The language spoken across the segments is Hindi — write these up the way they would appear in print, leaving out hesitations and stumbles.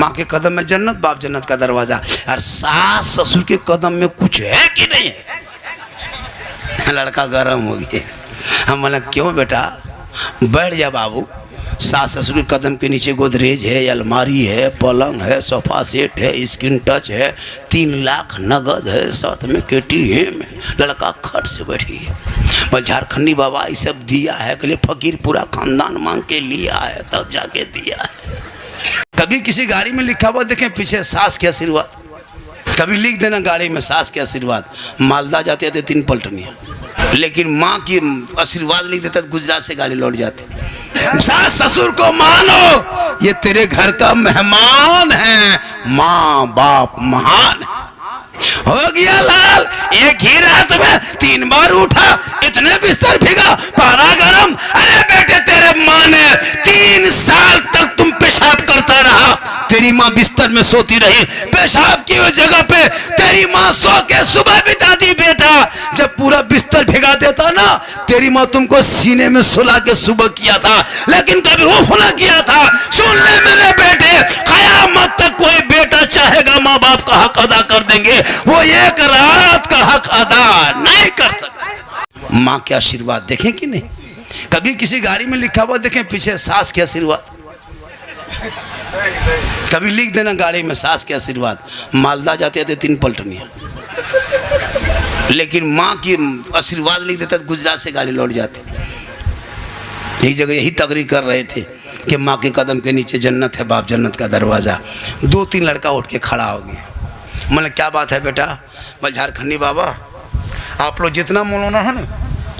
माँ के कदम में जन्नत, बाप जन्नत का दरवाजा। और सास ससुर के कदम में कुछ है कि नहीं है? लड़का गर्म हो गया। हम बोला क्यों बेटा, बैठ जा बाबू। सास ससुर के कदम के नीचे गोदरेज है, अलमारी है, पलंग है, सोफा सेट है, स्क्रीन टच है, 3 लाख नगद है, साथ में KTM। लड़का खट से बैठी है। बोल झारखंडी बाबा ये सब दिया है, कहले फकीर पूरा खानदान मांग के लिया है तब जाके दिया है। कभी किसी गाड़ी में लिखा हुआ देखें पीछे सास के आशीर्वाद, कभी लिख देना गाड़ी में सास के आशीर्वाद। मालदा जाते थे 3 पलटनियाँ, लेकिन माँ की आशीर्वाद लिख देता तो गुजरात से गाड़ी लौट जाती। सास ससुर को मानो, ये तेरे घर का मेहमान है। माँ बाप महान है। हो गया लाल, एक ही रात में 3 बार उठा, इतने बिस्तर भीगा, पारा गरम। अरे बेटे तेरे माँ ने 3 साल तक तुम पेशाब करता रहा, तेरी माँ बिस्तर में सोती रही, पेशाब की वो जगह पे तेरी माँ सो के सुबह बिताती। बेटा जब पूरा बिस्तर भिगा देता ना, तेरी माँ तुमको सीने में सुला के सुबह किया था, लेकिन कभी उफ ना किया था। सुन ले मेरे बेटे, कयामत तक कोई बेटा चाहेगा माँ बाप का हक अदा कर देंगे, वो एक रात का हक अदा नहीं कर सकते। माँ के आशीर्वाद देखें कि नहीं? कभी किसी गाड़ी में लिखा हुआ देखें पीछे सास के आशीर्वाद, कभी लिख देना गाड़ी में सास के आशीर्वाद। मालदा जाते थे 3 पलटनियाँ, लेकिन माँ की आशीर्वाद लिख देता तो गुजरात से गाड़ी लौट जाती। एक जगह यही तकरीर कर रहे थे कि माँ के कदम के नीचे जन्नत है, बाप जन्नत का दरवाज़ा। 2-3 लड़का उठ के खड़ा हो गया। मैंने क्या बात है बेटा? बोल झारखंडी बाबा आप लोग जितना मौलाना है ना,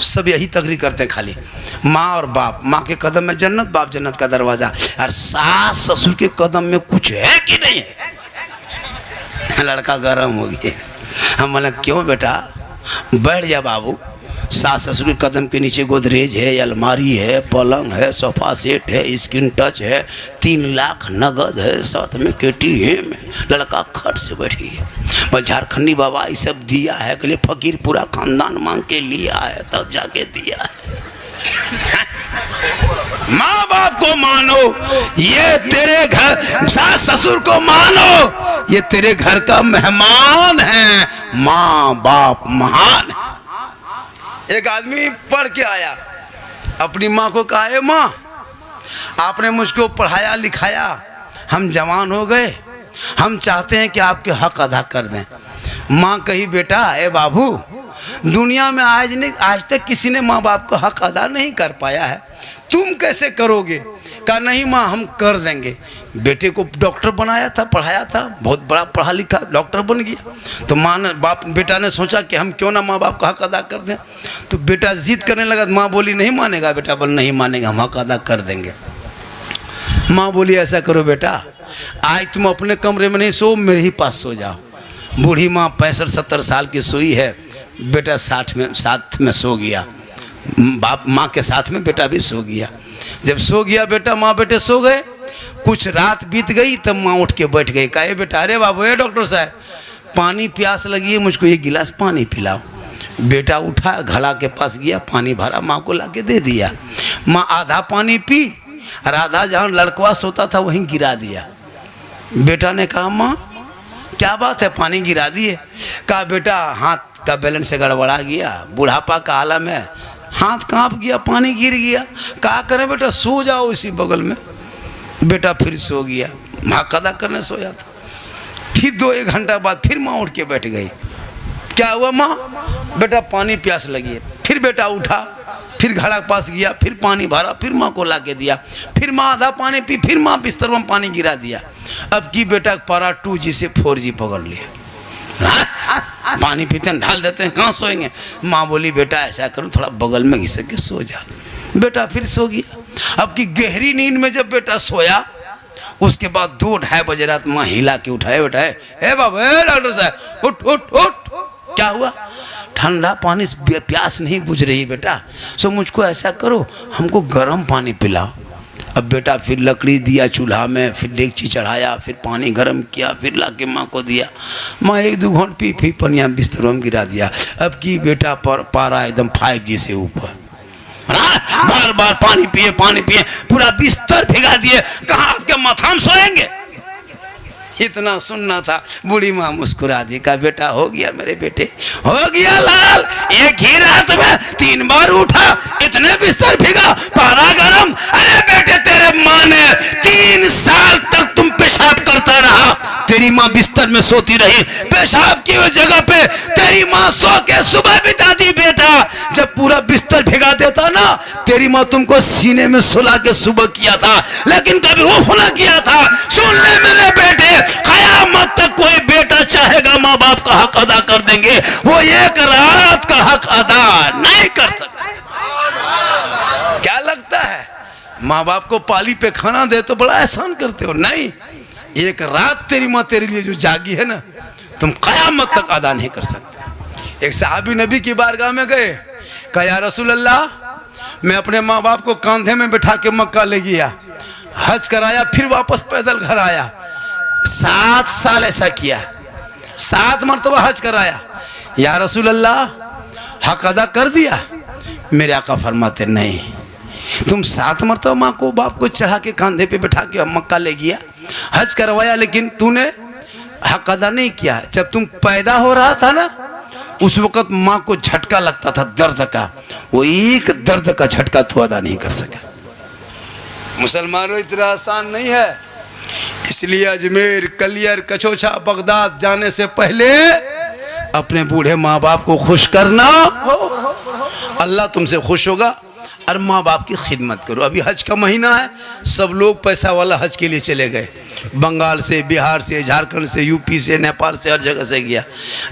सब यही तकरीर करते हैं खाली माँ और बाप, माँ के कदम में जन्नत, बाप जन्नत का दरवाज़ा। और सास ससुर के कदम में कुछ है कि नहीं है? लड़का गर्म हो गया। हम बोला क्यों बेटा, बैठ जा बाबू। सास ससुर के कदम के नीचे गोदरेज है, अलमारी है, पलंग है, सोफा सेट है, स्क्रीन टच है, 3 लाख नगद है, साथ में KTM। लड़का खट से बैठी है। बोल झारखंडी बाबा ये सब दिया है, कहले फकीर पूरा खानदान मांग के लिया है तब जाके दिया है। माँ बाप को मानो, ये तेरे घर, सास ससुर को मानो, ये तेरे घर का मेहमान है। माँ बाप महान है। एक आदमी पढ़ के आया, अपनी माँ को कहा ए माँ आपने मुझको पढ़ाया लिखाया, हम जवान हो गए, हम चाहते हैं कि आपके हक अदा कर दें। माँ कही बेटा ए बाबू, दुनिया में आज तक किसी ने माँ बाप का हक अदा नहीं कर पाया है, तुम कैसे करोगे? कहा नहीं माँ हम कर देंगे। बेटे को डॉक्टर बनाया था, पढ़ाया था, बहुत बड़ा पढ़ा लिखा डॉक्टर बन गया। तो माँ ने बेटा ने सोचा कि हम क्यों ना माँ बाप का हक अदा कर दें। तो बेटा जिद करने लगा, माँ बोली नहीं मानेगा बेटा, बोल नहीं मानेगा, हम हक अदा कर देंगे। माँ बोली ऐसा करो बेटा, आज तुम अपने कमरे में नहीं सो, मेरे ही पास सो जाओ। बूढ़ी माँ 65-70 साल की सोई है, बेटा 60 में साथ में सो गया। बाप माँ के साथ में बेटा भी सो गया। जब सो गया बेटा, माँ बेटे सो गए, कुछ रात बीत गई तब माँ उठ के बैठ गई। कहे बेटा अरे बाबू ए डॉक्टर साहब पानी प्यास लगी है, मुझको 1 गिलास पानी पिलाओ। बेटा उठा, घड़ा के पास गया, पानी भरा, माँ को ला के दे दिया। माँ आधा पानी पी और आधा जहाँ लड़कवा सोता था वहीं गिरा दिया। बेटा ने कहा माँ क्या बात है, पानी गिरा दिए? कहा बेटा हाथ का बैलेंस से गड़बड़ा गया, बुढ़ापा का आलम है, हाथ कांप गया, पानी गिर गया। क्या करें बेटा, सो जाओ इसी बगल में। बेटा फिर सो गया, माँ कदा करने सोया था। फिर 2-1 घंटा बाद फिर माँ उठ के बैठ गई। क्या हुआ माँ? बेटा पानी प्यास लगी है। फिर बेटा उठा, फिर घड़ा के पास गया, फिर पानी भरा, फिर माँ को ला के दिया। फिर माँ आधा पानी पी, फिर माँ बिस्तर में पानी गिरा दिया। अब की बेटा पारा 2G से 4G पकड़ लिया। पानी पीते हैं ढाल देते हैं, कहाँ सोएंगे? माँ बोली बेटा ऐसा करो थोड़ा बगल में घिसक के सो जा। बेटा फिर सो गया। अब की गहरी नींद में जब बेटा सोया, उसके बाद 2-2:30 बजे रात माँ हिला के उठाए, बेटा ए बाबू ए डॉक्टर साहब उठ उठ उठ। क्या हुआ? ठंडा पानी से प्यास नहीं बुझ रही बेटा, सो मुझको ऐसा करो हमको गर्म पानी पिलाओ। अब बेटा फिर लकड़ी दिया चूल्हा में, फिर डेगची चढ़ाया, फिर पानी गर्म किया, फिर ला के माँ को दिया। माँ 1-2 घंट पी पनिया बिस्तरों में गिरा दिया। अब की बेटा पारा एकदम 5G से ऊपर, बार बार पानी पिए, पूरा बिस्तर भिगा दिए। कहाँ आपके माथा में सोएंगे? इतना सुनना था। बूढ़ी माँ मुस्कुरा दी, कहा बेटा हो गया मेरे बेटे, हो गया लाल। एक ही रात में 3 बार उठा, इतने बिस्तर भीगा, पारा गरम। अरे बेटे तेरे माँ ने 3 साल तक तुम पेशाब करता रहा, तेरी माँ बिस्तर में सोती रही, पेशाब की वो जगह पे तेरी माँ सो के सुबह बिताती। बेटा जब पूरा बिस्तर भिगा देता ना, तेरी माँ तुमको सीने में सुला के सुबह किया था, लेकिन कभी उफ ना किया था। सुन ले मेरे बेटे, कयामत तक कोई बेटा चाहेगा माँ बाप का हक अदा कर देंगे, वो एक रात का हक अदा नहीं कर सकते। क्या लगता है माँ बाप को पाली पे खाना दे तो बड़ा एहसान करते हो? नहीं, एक रात तेरी माँ तेरे लिए जो जागी है ना, तुम कयामत तक अदा नहीं कर सकते। एक सहाबी नबी की बारगाह में गए, कहा या रसूल अल्लाह, मैं अपने माँ बाप को कांधे में बिठा के मक्का ले गया, हज कराया, फिर वापस पैदल घर आया। 7 साल ऐसा किया, 7 मरतबा हज कराया। या रसूल अल्लाह हक अदा कर दिया? मेरे आका फरमाते नहीं, तुम 7 मरतबा माँ को बाप को चढ़ा के कांधे पे बिठा के मक्का ले गया, हज करवाया, लेकिन तूने हक अदा नहीं किया। जब तुम पैदा हो रहा था ना, उस वक्त माँ को झटका लगता था दर्द का, वो एक दर्द का झटका तो अदा नहीं कर सका। मुसलमानों इतना आसान नहीं है, इसलिए अजमेर, कलियर, कचौछा, बगदाद जाने से पहले अपने बूढ़े माँ बाप को खुश करना, अल्लाह तुमसे खुश होगा। और माँ बाप की खिदमत करो। अभी हज का महीना है, सब लोग पैसा वाला हज के लिए चले गए, बंगाल से, बिहार से, झारखंड से, यूपी से, नेपाल से, हर जगह से गया।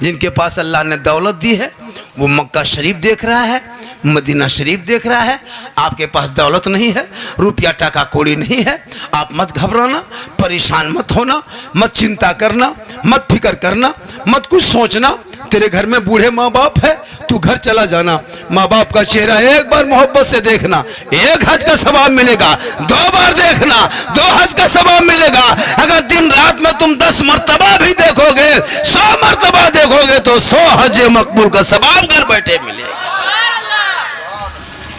जिनके पास अल्लाह ने दौलत दी है वो मक्का शरीफ देख रहा है, मदीना शरीफ देख रहा है। आपके पास दौलत नहीं है, रुपया टाका कौड़ी नहीं है, आप मत घबराना, परेशान मत होना, मत चिंता करना, मत फिक्र करना, मत कुछ सोचना। तेरे घर में बूढ़े माँ बाप है, तू घर चला जाना, माँ बाप का चेहरा एक बार मोहब्बत से देखना, 1 हज का सवाब मिलेगा। 2 बार देखना, 2 हज का सवाब मिलेगा। अगर दिन रात में तुम 10 मरतबा भी देखोगे, 100 मरतबा देखोगे, तो 100 हज मकबूल का सवाब घर बैठे मिलेगा।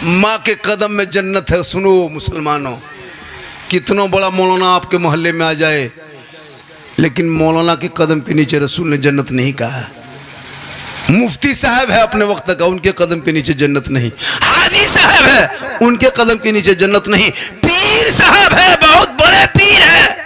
माँ के कदम में जन्नत है। सुनो मुसलमानों, कितना बड़ा मौलाना आपके मोहल्ले में आ जाए, लेकिन मौलाना के कदम के नीचे रसूल ने जन्नत नहीं कहा। मुफ्ती साहब है अपने वक्त का, उनके कदम के नीचे जन्नत नहीं। हाजी साहब है, उनके कदम के नीचे जन्नत नहीं। पीर साहब है, बहुत बड़े पीर है,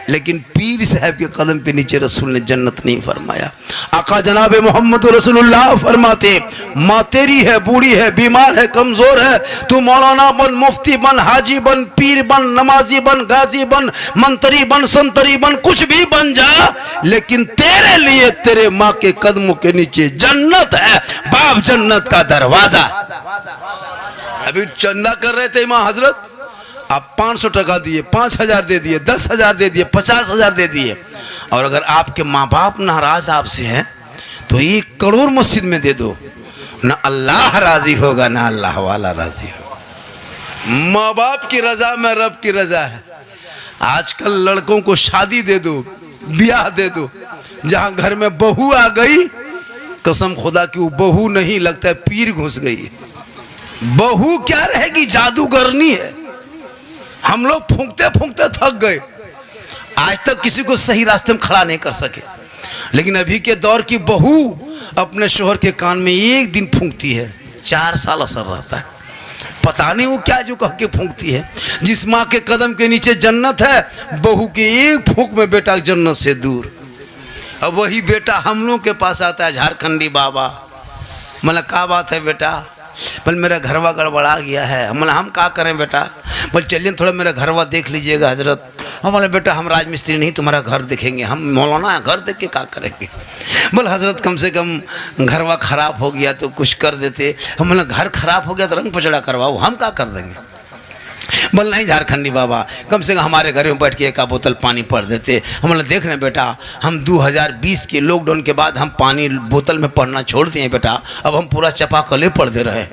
लेकिन पीर साहब के कदम के नीचे रसूल ने जन्नत नहीं फरमाया। आका जनाब मोहम्मद रसूलुल्लाह फरमाते, माँ तेरी है, बूढ़ी है, बीमार है, कमजोर है, तू मौलाना बन, मुफ्ती बन, हाजी बन, पीर बन, नमाजी बन, गाजी बन, मंत्री बन, संतरी बन, कुछ भी बन जा, लेकिन तेरे लिए तेरे माँ के कदमों के नीचे जन्नत है, बाप जन्नत का दरवाजा। अभी चंदा कर रहे थे इमाम हजरत, आप 500 टका दिए, 5000 दे दिए, 10,000 दे दिए, 50,000 दे दिए, और अगर आपके माँ बाप नाराज आपसे हैं तो 1 करोड़ मस्जिद में दे दो, ना अल्लाह राजी होगा ना अल्लाह वाला राजी होगा। माँ बाप की रजा में रब की रजा है। आजकल लड़कों को शादी दे दो, ब्याह दे दो, जहां घर में बहू आ गई, कसम खुदा की वो बहू नहीं, लगता है पीर घुस गई। बहू क्या रहेगी, जादूगरनी है। हम लोग फूंकते फूंकते थक गए, आज तक किसी को सही रास्ते में खड़ा नहीं कर सके। लेकिन अभी के दौर की बहू अपने शोहर के कान में एक दिन फूंकती है, 4 साल असर रहता है। पता नहीं वो क्या जो कह के फूंकती है। जिस माँ के कदम के नीचे जन्नत है, बहू के एक फूंक में बेटा जन्नत से दूर। अब वही बेटा हम लोग के पास आता है, झारखंडी बाबा, मतलब क्या बात है बेटा, बोल मेरा घरवा गड़बड़ा गया है। हम क्या करें बेटा, बोल चलिए थोड़ा मेरा घरवा देख लीजिएगा हजरत। हम बोले बेटा हम राजमिस्त्री नहीं, तुम्हारा घर देखेंगे, हम मौलाना घर देख के क्या करेंगे। बोल हजरत कम से कम घरवा ख़राब हो गया तो कुछ कर देते। हम बोले घर ख़राब हो गया तो रंग पचड़ा करवाओ, हम क्या कर देंगे। बोल नहीं झारखंडी बाबा, कम से कम हमारे घर में बैठ के 1 बोतल पानी पढ़ देते। हम बोले देख रहे बेटा, हम 2020 के लॉकडाउन के बाद हम पानी बोतल में पढ़ना छोड़ दिए बेटा, अब हम पूरा चपाकले पढ़ दे रहे हैं।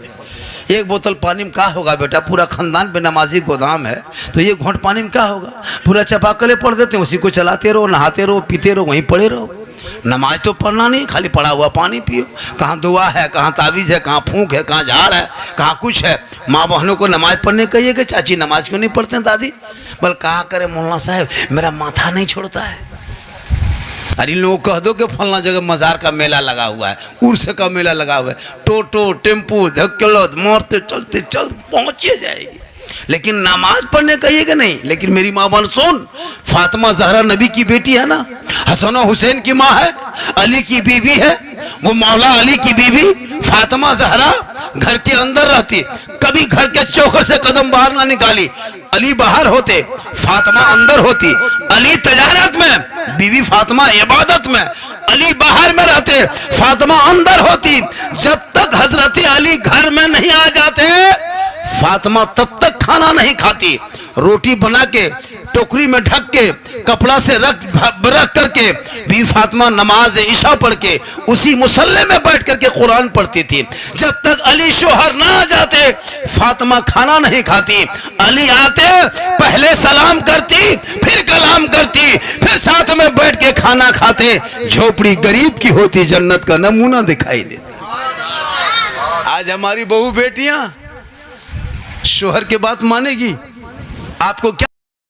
1 बोतल पानी में क्या होगा बेटा, पूरा खानदान पे नमाजी गोदाम है, तो 1 घोंट पानी में क्या होगा, पूरा चपाकले पढ़ देते हैं, उसी को चलाते रहो, नहाते रहो, पीते रहो, वहीं पड़े रहो। नमाज तो पढ़ना नहीं, खाली पड़ा हुआ पानी पियो। कहाँ दुआ है, कहाँ तावीज़ है, कहाँ फूंक है, कहाँ झाड़ है, कहाँ कुछ है। माँ बहनों को नमाज पढ़ने कहिए कि चाची नमाज क्यों नहीं पढ़ते हैं दादी। बल कहा करे मौलाना साहब मेरा माथा नहीं छोड़ता है, अरे लोगों को कह दो कि फलना जगह मजार का मेला लगा हुआ है, उर्स का मेला लगा हुआ है, टोटो टेम्पू धक्केलो मारते चलते चल पहुंचे जाएगी, लेकिन नमाज पढ़ने कहिएगा नहीं। लेकिन मेरी माँ बन सुन, फातिमा जहरा नबी की बेटी है ना, हसन हुसैन की माँ है, अली की बीवी है, वो मौला अली की बीवी फातिमा जहरा घर के अंदर रहती, कभी घर के चौखट से कदम बाहर ना निकाली। अली बाहर होते, फातिमा अंदर होती, अली तजारत में, बीवी फातिमा इबादत में, अली बाहर में रहते, फातिमा अंदर होती। जब तक हजरत अली घर में नहीं आ जाते फातिमा तब तक खाना नहीं खाती। रोटी बना के टोकरी में ढक के कपड़ा से रख करके भी फातिमा नमाज इशा पढ़ के उसी मुसल्ले में बैठ करके कुरान पढ़ती थी। जब तक अली शोहर ना आ जाते फातिमा खाना नहीं खाती। अली आते पहले सलाम करती, फिर कलाम करती, फिर साथ में बैठ के खाना खाते। झोपड़ी गरीब की होती, जन्नत का नमूना दिखाई देता। आज हमारी बहू बेटियां शोहर के बात मानेगी? आपको क्या